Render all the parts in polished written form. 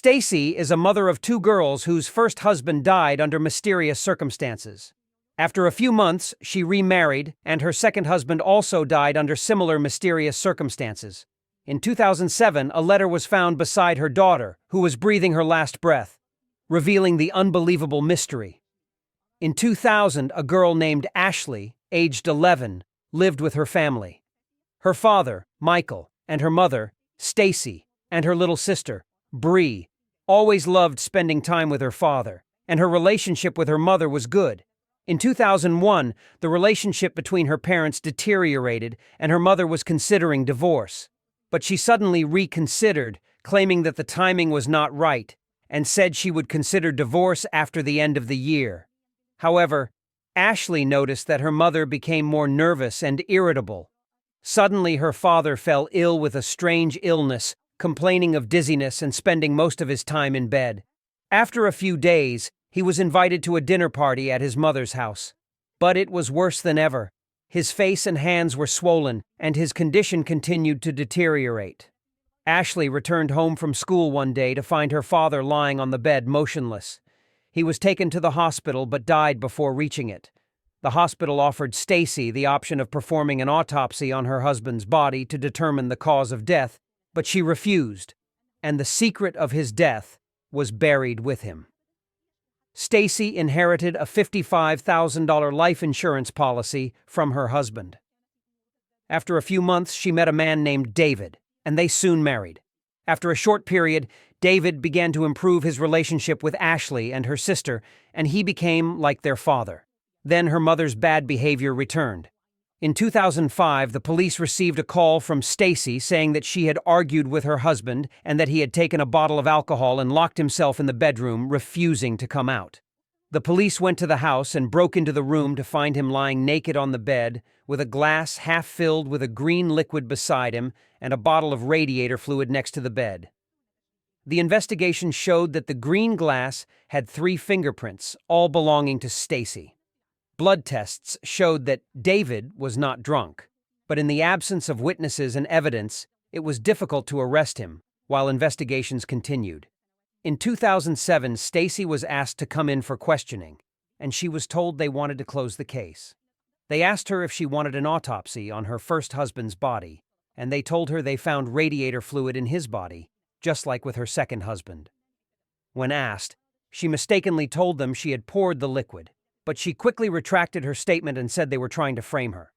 Stacy is a mother of two girls whose first husband died under mysterious circumstances. After a few months, she remarried, and her second husband also died under similar mysterious circumstances. In 2007, a letter was found beside her daughter, who was breathing her last breath, revealing the unbelievable mystery. In 2000, a girl named Ashley, aged 11, lived with her family. Her father, Michael, and her mother, Stacy, and her little sister, Bree, always loved spending time with her father, and her relationship with her mother was good. In 2001, the relationship between her parents deteriorated, and her mother was considering divorce. But she suddenly reconsidered, claiming that the timing was not right, and said she would consider divorce after the end of the year. However, Ashley noticed that her mother became more nervous and irritable. Suddenly, her father fell ill with a strange illness, complaining of dizziness and spending most of his time in bed. After a few days, he was invited to a dinner party at his mother's house. But it was worse than ever. His face and hands were swollen, and his condition continued to deteriorate. Ashley returned home from school one day to find her father lying on the bed motionless. He was taken to the hospital but died before reaching it. The hospital offered Stacy the option of performing an autopsy on her husband's body to determine the cause of death, but she refused, and the secret of his death was buried with him. Stacy inherited a $55,000 life insurance policy from her husband. After a few months, she met a man named David, and they soon married. After a short period, David began to improve his relationship with Ashley and her sister, and he became like their father. Then her mother's bad behavior returned. In 2005, the police received a call from Stacy saying that she had argued with her husband and that he had taken a bottle of alcohol and locked himself in the bedroom, refusing to come out. The police went to the house and broke into the room to find him lying naked on the bed, with a glass half filled with a green liquid beside him and a bottle of radiator fluid next to the bed. The investigation showed that the green glass had 3 fingerprints, all belonging to Stacy. Blood tests showed that David was not drunk, but in the absence of witnesses and evidence, it was difficult to arrest him, while investigations continued. In 2007, Stacy was asked to come in for questioning, and she was told they wanted to close the case. They asked her if she wanted an autopsy on her first husband's body, and they told her they found radiator fluid in his body, just like with her second husband. When asked, she mistakenly told them she had poured the liquid, but she quickly retracted her statement and said they were trying to frame her.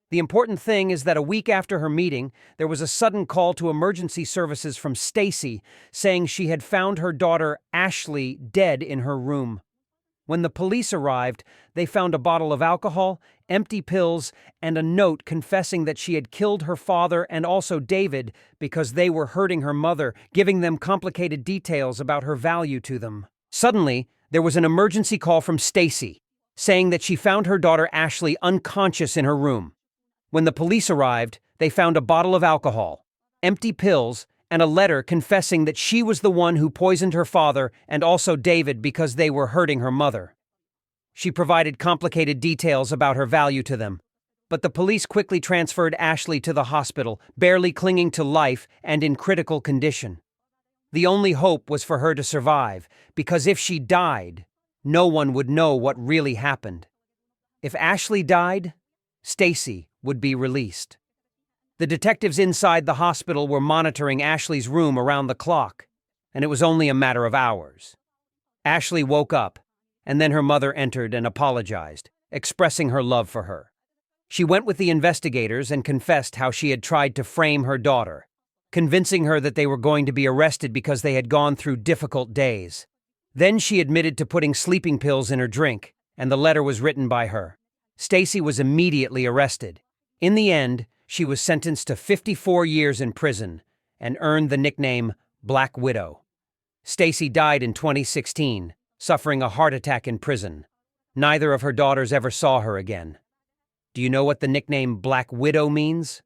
The important thing is that a week after her meeting, there was a sudden call to emergency services from Stacy saying she had found her daughter Ashley dead in her room. When the police arrived, they found a bottle of alcohol, empty pills, and a note confessing that she had killed her father and also David because they were hurting her mother, giving them complicated details about her value to them. Suddenly, there was an emergency call from Stacy, saying that she found her daughter Ashley unconscious in her room. When the police arrived, they found a bottle of alcohol, empty pills, and a letter confessing that she was the one who poisoned her father and also David because they were hurting her mother. She provided complicated details about her value to them, but the police quickly transferred Ashley to the hospital, barely clinging to life and in critical condition. The only hope was for her to survive, because if she died, no one would know what really happened. If Ashley died, Stacy would be released. The detectives inside the hospital were monitoring Ashley's room around the clock, and it was only a matter of hours. Ashley woke up, and then her mother entered and apologized, expressing her love for her. She went with the investigators and confessed how she had tried to frame her daughter, convincing her that they were going to be arrested because they had gone through difficult days. Then she admitted to putting sleeping pills in her drink, and the letter was written by her. Stacy was immediately arrested. In the end, she was sentenced to 54 years in prison and earned the nickname Black Widow. Stacy died in 2016, suffering a heart attack in prison. Neither of her daughters ever saw her again. Do you know what the nickname Black Widow means?